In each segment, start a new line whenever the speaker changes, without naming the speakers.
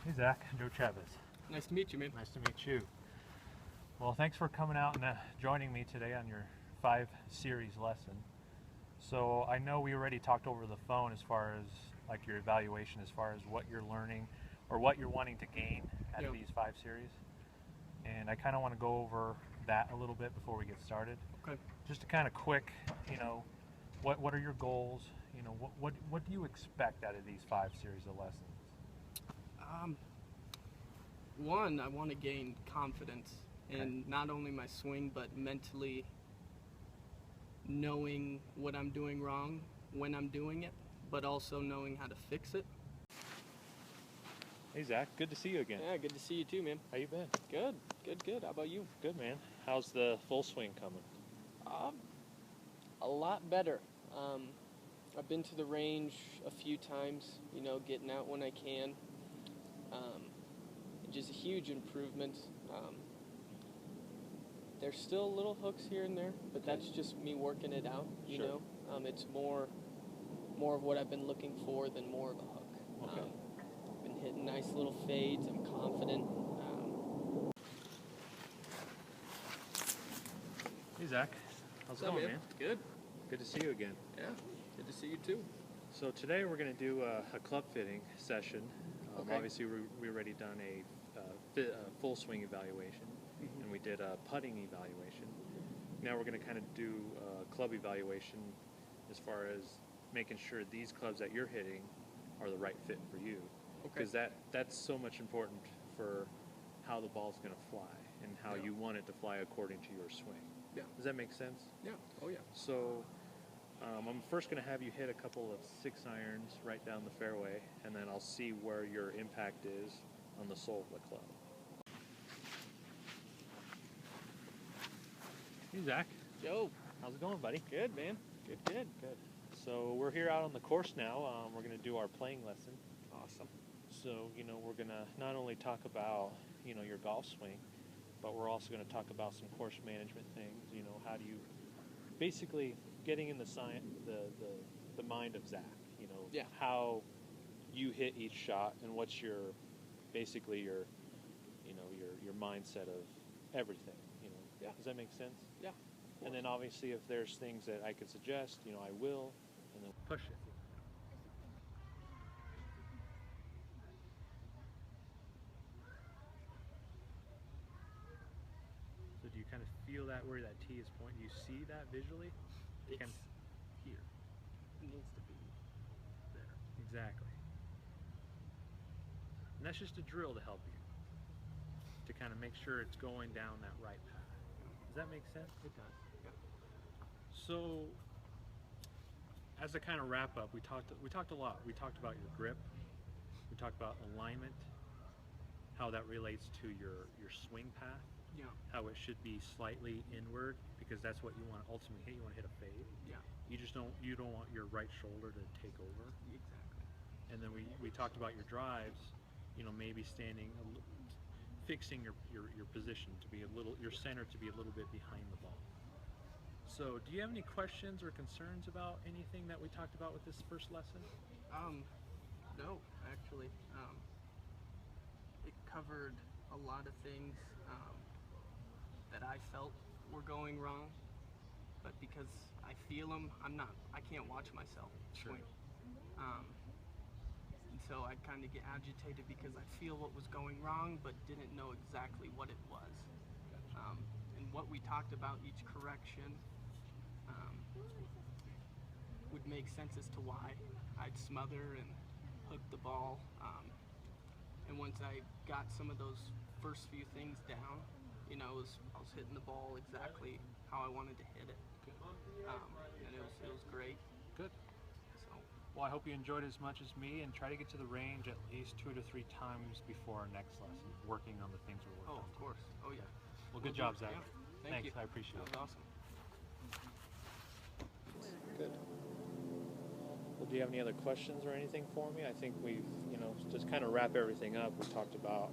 Hey Zach, Joe Chavez.
Nice to meet you, man.
Nice to meet you. Well, thanks for coming out and joining me today on your 5 series lesson. So I know we already talked over the phone as far as like your evaluation, as far as what you're learning or what you're wanting to gain out of these 5 series. And I kind of want to go over that a little bit before we get started.
Okay.
Just to kind of quick, what are your goals? What do you expect out of these 5 series of lessons?
One, I want to gain confidence in not only my swing, but mentally knowing what I'm doing wrong when I'm doing it, but also knowing how to fix it.
Hey Zach, good to see you again.
Yeah, good to see you too, man.
How you been?
Good. How about you?
Good, man. How's the full swing coming?
A lot better. I've been to the range a few times, getting out when I can. Just a huge improvement. There's still little hooks here and there, but that's just me working it out, you know. It's more of what I've been looking for than more of a hook.
Okay.
Been hitting nice little fades. I'm confident.
Hey Zach, how's it going, man?
Good.
Good to see you again.
Yeah, good to see you too.
So today we're going to do a club fitting session.
Okay.
Obviously, we already done a full swing evaluation, and we did a putting evaluation. Now we're going to kind of do a club evaluation as far as making sure these clubs that you're hitting are the right fit for you.
Okay.
Because that's so much important for how the ball's going to fly and how you want it to fly according to your swing.
Yeah.
Does that make sense?
Yeah. Oh, yeah.
So I'm first going to have you hit a couple of 6 irons right down the fairway, and then I'll see where your impact is on the sole of the club. Hey Zach,
Joe.
how's it going, buddy?
Good, man. Good.
So we're here out on the course now. We're going to do our playing lesson.
Awesome.
So, we're going to not only talk about, your golf swing, but we're also going to talk about some course management things. How do you basically getting in the mind of Zach, how you hit each shot and what's your mindset of everything,
Yeah.
Does that make sense?
Yeah.
And then obviously if there's things that I could suggest, I will, and then push it. So do you kind of feel that where that tee is pointing? Do you see that visually?
It's
Kind of here.
It needs to be there.
Exactly. And that's just a drill to help you to kind of make sure it's going down that right path. Does that make sense?
It does. Yeah.
So as a kind of wrap up, we talked a lot. We talked about your grip. We talked about alignment, how that relates to your swing path.
Yeah.
How it should be slightly inward because that's what you want to ultimately hit. You want to hit a fade.
Yeah.
You don't want your right shoulder to take over.
Exactly.
And then we talked about your drives, maybe fixing your position to be your center to be a little bit behind the ball. So do you have any questions or concerns about anything that we talked about with this first lesson?
No, actually. It covered a lot of things that I felt were going wrong, but because I feel them, I can't watch myself swing. And so I kind of get agitated because I feel what was going wrong, but didn't know exactly what it was. And what we talked about, each correction, would make sense as to why I'd smother and hook the ball. And once I got some of those first few things down, I was hitting the ball exactly how I wanted to hit it. And it was great.
Good.
So,
Well, I hope you enjoyed it as much as me, and try to get to the range at least 2 to 3 times before our next lesson, working on the things we're working on.
of course. Oh, yeah.
Well, good job, Zach.
Yeah. Thank
Thanks,
you.
I appreciate it.
That was awesome.
Good. Well, do you have any other questions or anything for me? I think we've, just kind of wrap everything up. We talked about,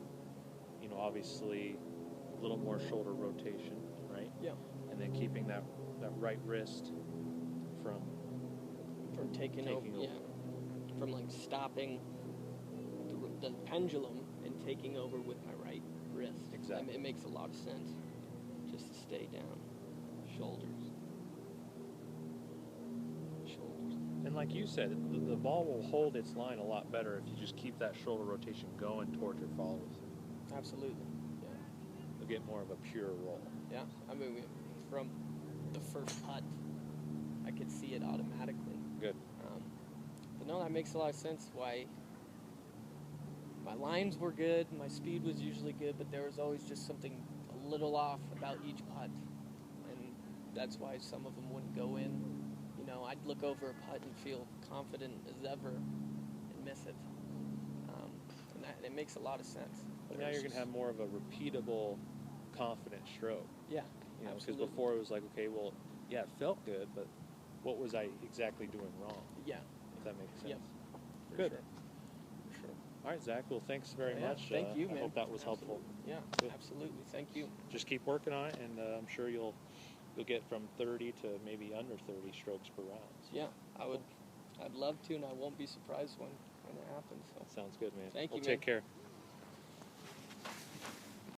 obviously a little more shoulder rotation, right?
Yeah.
And then keeping that right wrist from
From taking over. Yeah. From stopping the pendulum and taking over with my right wrist.
Exactly.
It makes a lot of sense. Just to stay down. Shoulders.
And like you said, the ball will hold its line a lot better if you just keep that shoulder rotation going towards your follows.
Absolutely. Yeah.
You'll get more of a pure roll.
Yeah. I mean, from the first putt, I could see it automatically.
Good.
But no, that makes a lot of sense why my lines were good, my speed was usually good, but there was always just something a little off about each putt. And that's why some of them wouldn't go in. You know, I'd look over a putt and feel confident as ever and miss it. And it makes a lot of sense.
But now you're going to have more of a repeatable, confident stroke.
Yeah,
you know, because
absolutely.
before it was like, okay, well, yeah, it felt good, but what was I exactly doing wrong?
Yeah.
If that makes sense.
Yep. For
Good.
Sure. For sure.
All right, Zach. Well, thanks very
Yeah,
much.
thank you, man.
I hope that was helpful.
Yeah,
Good.
absolutely. Thank you.
Just keep working on it, and I'm sure you'll get from 30 to maybe under 30 strokes per round. So
Yeah, I'd love to, and I won't be surprised when it happens. So.
sounds good, man.
Thank you,
Take
man.
care.